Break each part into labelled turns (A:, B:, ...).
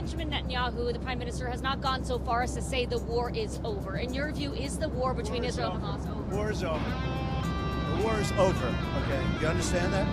A: Benjamin Netanyahu, the prime minister, has not gone so far as to say the war is over. In your view, is the war between Israel and Hamas over?
B: The war is over. The war is over. Okay, you understand that?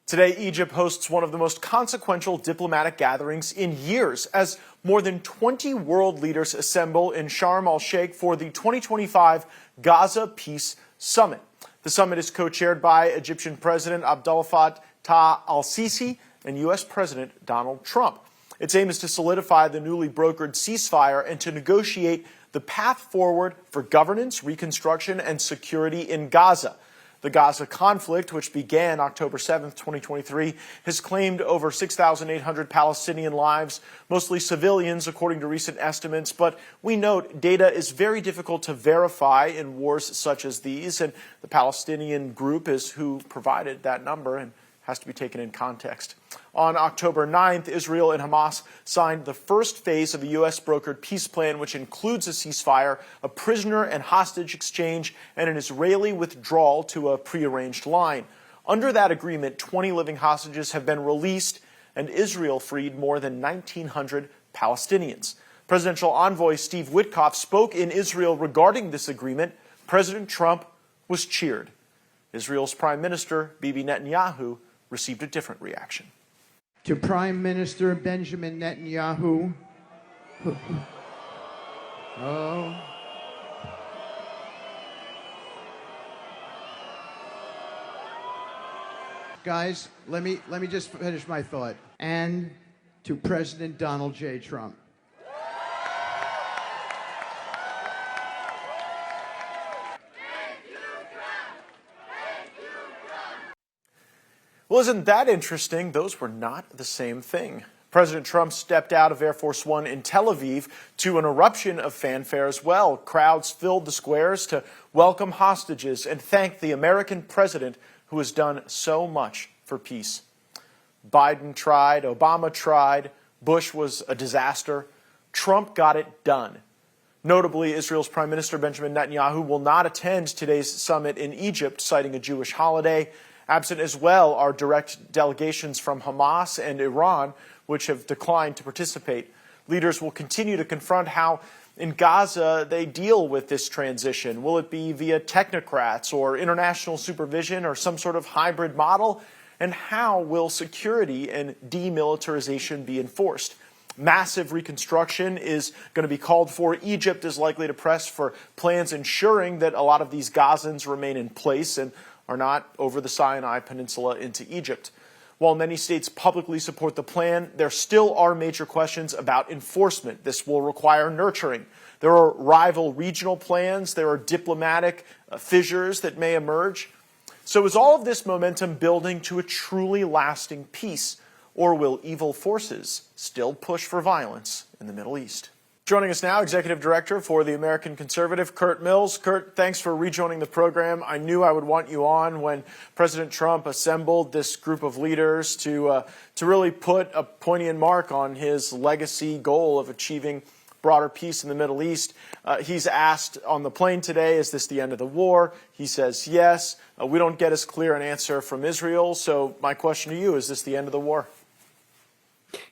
C: Today, Egypt hosts one of the most consequential diplomatic gatherings in years as more than 20 world leaders assemble in Sharm el-Sheikh for the 2025 Gaza Peace Summit. The summit is co-chaired by Egyptian President Abdel Fattah al-Sisi and U.S. President Donald Trump. Its aim is to solidify the newly brokered ceasefire and to negotiate the path forward for governance, reconstruction, and security in Gaza. The Gaza conflict, which began October 7, 2023, has claimed over 6,800 Palestinian lives, mostly civilians, according to recent estimates. But we note data is very difficult to verify in wars such as these, and the Palestinian group is who provided that number and has to be taken in context. On October 9th, Israel and Hamas signed the first phase of the U.S.-brokered peace plan, which includes a ceasefire, a prisoner and hostage exchange, and an Israeli withdrawal to a prearranged line. Under that agreement, 20 living hostages have been released, and Israel freed more than 1,900 Palestinians. Presidential envoy Steve Witkoff spoke in Israel regarding this agreement. President Trump was cheered. Israel's Prime Minister, Bibi Netanyahu, received a different reaction.
D: To Prime Minister Benjamin Netanyahu, guys, let me just finish my thought. And to President Donald J. Trump.
C: Well, isn't that interesting? Those were not the same thing. President Trump stepped out of Air Force One in Tel Aviv to an eruption of fanfare as well. Crowds filled the squares to welcome hostages and thank the American president who has done so much for peace. Biden tried, Obama tried, Bush was a disaster. Trump got it done. Notably, Israel's Prime Minister Benjamin Netanyahu will not attend today's summit in Egypt, citing a Jewish holiday. Absent as well are direct delegations from Hamas and Iran, which have declined to participate. Leaders will continue to confront how in Gaza they deal with this transition. Will it be via technocrats or international supervision or some sort of hybrid model? And how will security and demilitarization be enforced? Massive reconstruction is going to be called for. Egypt is likely to press for plans ensuring that a lot of these Gazans remain in place and are not over the Sinai Peninsula into Egypt. While many states publicly support the plan, there still are major questions about enforcement. This will require nurturing. There are rival regional plans. There are diplomatic fissures that may emerge. So is all of this momentum building to a truly lasting peace? Or will evil forces still push for violence in the Middle East? Joining us now, Executive Director for the American Conservative, Curt Mills. Curt, thanks for rejoining the program. I knew I would want you on when President Trump assembled this group of leaders to really put a poignant mark on his legacy goal of achieving broader peace in the Middle East. He's asked on the plane today, is this the end of the war? He says yes. We don't get as clear an answer from Israel. So my question to you, is this the end of the war?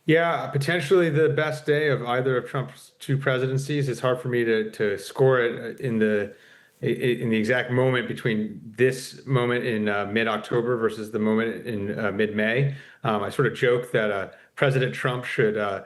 E: Yeah, potentially the best day of either of Trump's two presidencies. It's hard for me to score it in the exact moment between this moment in mid-October versus the moment in mid-May. I sort of joke that President Trump should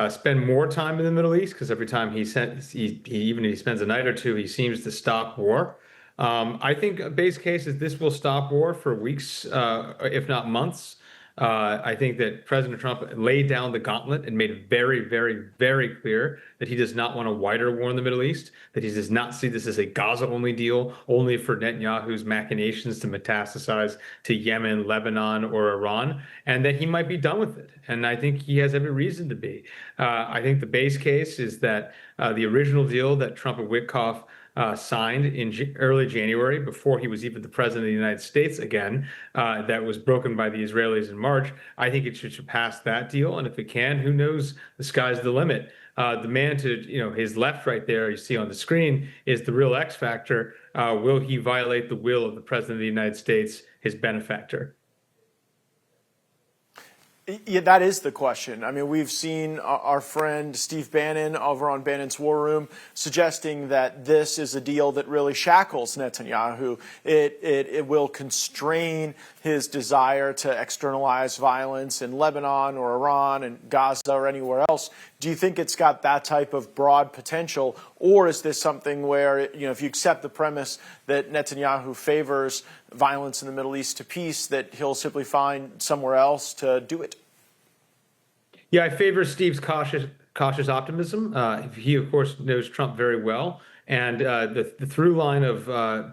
E: spend more time in the Middle East because every time even if he spends a night or two, he seems to stop war. I think a base case is this will stop war for weeks, if not months. I think that President Trump laid down the gauntlet and made it very, very, very clear that he does not want a wider war in the Middle East, that he does not see this as a Gaza-only deal, only for Netanyahu's machinations to metastasize to Yemen, Lebanon, or Iran, and that he might be done with it. And I think he has every reason to be. I think the base case is that the original deal that Trump and Witkoff signed in early January, before he was even the president of the United States again, that was broken by the Israelis in March. I think it should surpass that deal. And if it can, who knows, the sky's the limit. The man to his left right there, you see on the screen, is the real X factor. Will he violate the will of the president of the United States, his benefactor?
C: Yeah, that is the question. I mean, we've seen our friend Steve Bannon over on Bannon's War Room suggesting that this is a deal that really shackles Netanyahu. It will constrain his desire to externalize violence in Lebanon or Iran and Gaza or anywhere else. Do you think it's got that type of broad potential, or is this something where, if you accept the premise that Netanyahu favors violence in the Middle East to peace, that he'll simply find somewhere else to do it?
E: Yeah, I favor Steve's cautious optimism. He, of course, knows Trump very well. And the through line of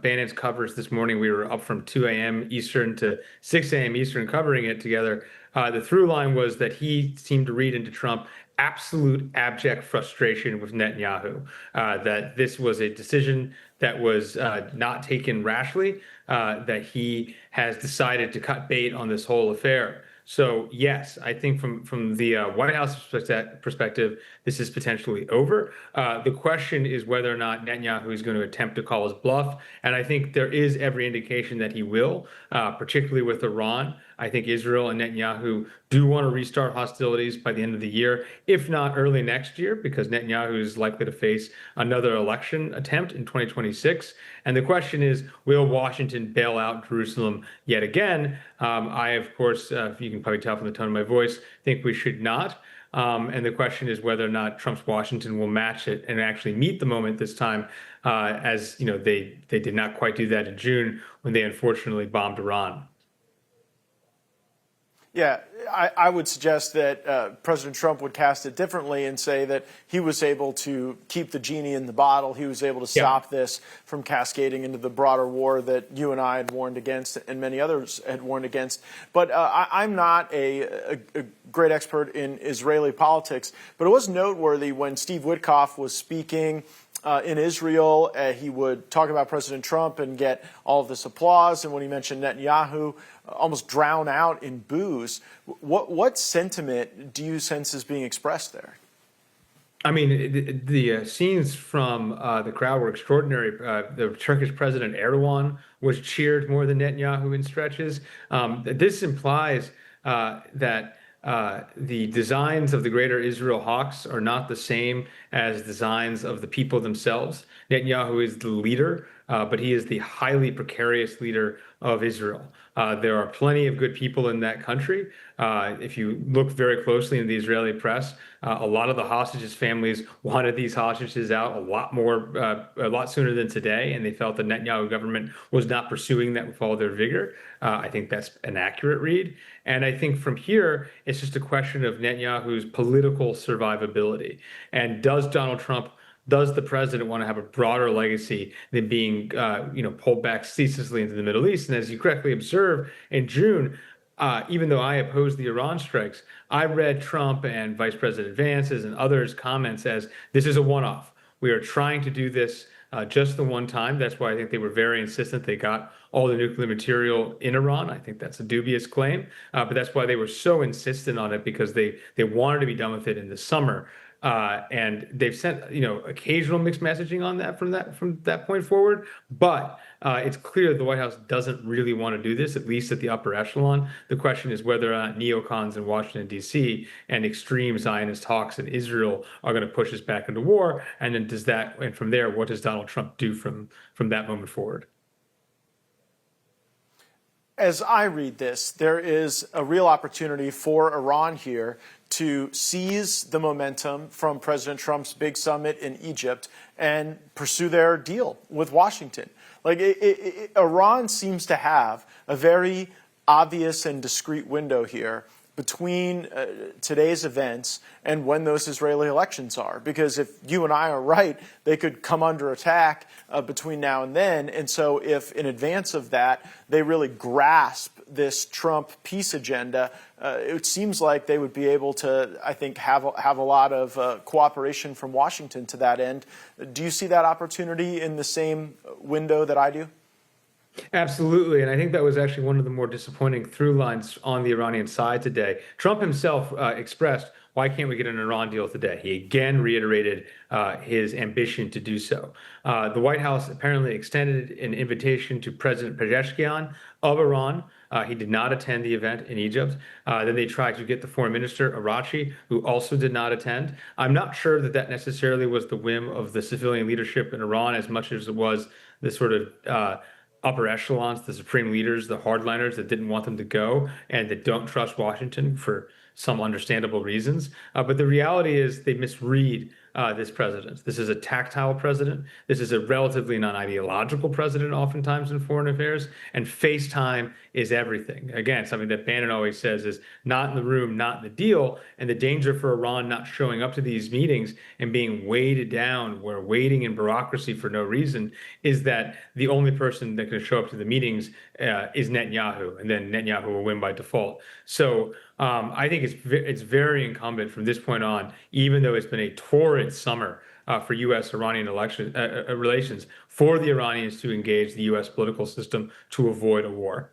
E: Bannon's coverage this morning, we were up from 2 a.m. Eastern to 6 a.m. Eastern covering it together. The through line was that he seemed to read into Trump absolute abject frustration with Netanyahu, that this was a decision that was not taken rashly, that he has decided to cut bait on this whole affair. So, yes, I think from the White House perspective, this is potentially over. The question is whether or not Netanyahu is going to attempt to call his bluff. And I think there is every indication that he will, particularly with Iran. I think Israel and Netanyahu do want to restart hostilities by the end of the year, if not early next year, because Netanyahu is likely to face another election attempt in 2026. And the question is, will Washington bail out Jerusalem yet again? I, of course, you can probably tell from the tone of my voice, think we should not. And the question is whether or not Trump's Washington will match it and actually meet the moment this time, as they did not quite do that in June when they unfortunately bombed Iran.
C: Yeah, I would suggest that President Trump would cast it differently and say that he was able to keep the genie in the bottle. He was able to stop this from cascading into the broader war that you and I had warned against and many others had warned against. But I'm not a great expert in Israeli politics, but it was noteworthy when Steve Witkoff was speaking in Israel, he would talk about President Trump and get all of this applause. And when he mentioned Netanyahu, almost drown out in boos. What sentiment do you sense is being expressed there?
E: I mean, the scenes from the crowd were extraordinary. The Turkish President Erdogan was cheered more than Netanyahu in stretches. This implies that the designs of the Greater Israel Hawks are not the same as designs of the people themselves. Netanyahu is the leader, but he is the highly precarious leader of Israel. There are plenty of good people in that country. If you look very closely in the Israeli press, a lot of the hostages' families wanted these hostages out a lot sooner than today, and they felt the Netanyahu government was not pursuing that with all their vigor. I think that's an accurate read. And I think from here, it's just a question of Netanyahu's political survivability. And does the president want to have a broader legacy than being, pulled back ceaselessly into the Middle East? And as you correctly observe, in June, even though I opposed the Iran strikes, I read Trump and Vice President Vance's and others' comments as this is a one-off. We are trying to do this just the one time. That's why I think they were very insistent they got all the nuclear material in Iran. I think that's a dubious claim, but that's why they were so insistent on it, because they wanted to be done with it in the summer. And they've sent, occasional mixed messaging on that from that point forward. But it's clear the White House doesn't really want to do this, at least at the upper echelon. The question is whether or not neocons in Washington, D.C. and extreme Zionist hawks in Israel are going to push us back into war. And then and from there, what does Donald Trump do from that moment forward?
C: As I read this, there is a real opportunity for Iran here to seize the momentum from President Trump's big summit in Egypt and pursue their deal with Washington. Iran seems to have a very obvious and discrete window here between today's events and when those Israeli elections are. Because if you and I are right, they could come under attack between now and then. And so if in advance of that, they really grasp this Trump peace agenda, it seems like they would be able to, I think, have a lot of cooperation from Washington to that end. Do you see that opportunity in the same window that I do?
E: Absolutely. And I think that was actually one of the more disappointing through lines on the Iranian side today. Trump himself expressed, why can't we get an Iran deal today? He again reiterated his ambition to do so. The White House apparently extended an invitation to President Pezeshkian of Iran. He did not attend the event in Egypt. Then they tried to get the foreign minister, Arachi, who also did not attend. I'm not sure that that necessarily was the whim of the civilian leadership in Iran as much as it was the sort of upper echelons, the supreme leaders, the hardliners that didn't want them to go and that don't trust Washington for some understandable reasons. But the reality is they misread this president. This is a tactile president. This is a relatively non-ideological president oftentimes in foreign affairs. And face time is everything. Again, something that Bannon always says is not in the room, not in the deal. And the danger for Iran not showing up to these meetings and being weighted down, where waiting in bureaucracy for no reason, is that the only person that can show up to the meetings is Netanyahu. And then Netanyahu will win by default. So I think it's very incumbent from this point on, even though it's been a torrid summer for U.S.-Iranian relations, for the Iranians to engage the U.S. political system to avoid a war.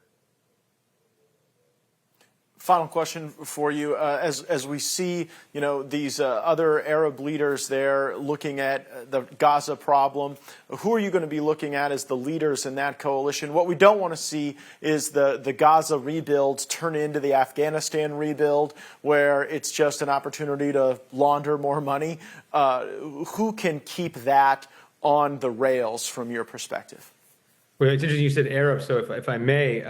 C: Final question for you. As we see, these other Arab leaders there looking at the Gaza problem, who are you going to be looking at as the leaders in that coalition? What we don't want to see is the Gaza rebuild turn into the Afghanistan rebuild, where it's just an opportunity to launder more money. Who can keep that on the rails from your perspective?
E: Well, it's interesting you said Arab, so if I may,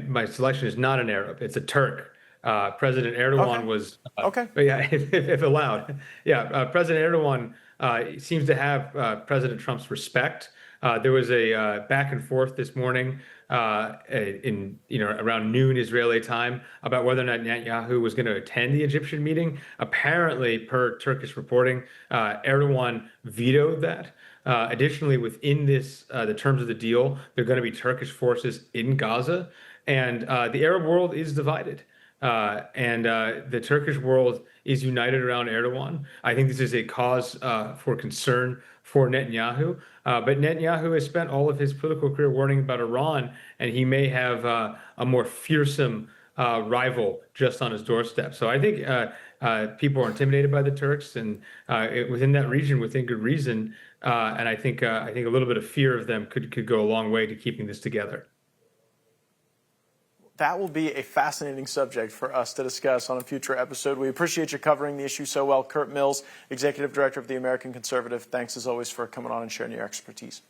E: my selection is not an Arab, it's a Turk. President Erdogan was,
C: okay.
E: Yeah, if allowed. Yeah, President Erdogan seems to have President Trump's respect. There was a back and forth this morning in around noon Israeli time about whether or not Netanyahu was going to attend the Egyptian meeting. Apparently, per Turkish reporting, Erdogan vetoed that. Additionally, within the terms of the deal, there are going to be Turkish forces in Gaza, and the Arab world is divided. And the Turkish world is united around Erdogan. I think this is a cause for concern for Netanyahu. But Netanyahu has spent all of his political career worrying about Iran, and he may have a more fearsome rival just on his doorstep. So I think people are intimidated by the Turks, and within that region, within good reason. And I think a little bit of fear of them could go a long way to keeping this together.
C: That will be a fascinating subject for us to discuss on a future episode. We appreciate you covering the issue so well. Curt Mills, Executive Director of the American Conservative, thanks as always for coming on and sharing your expertise.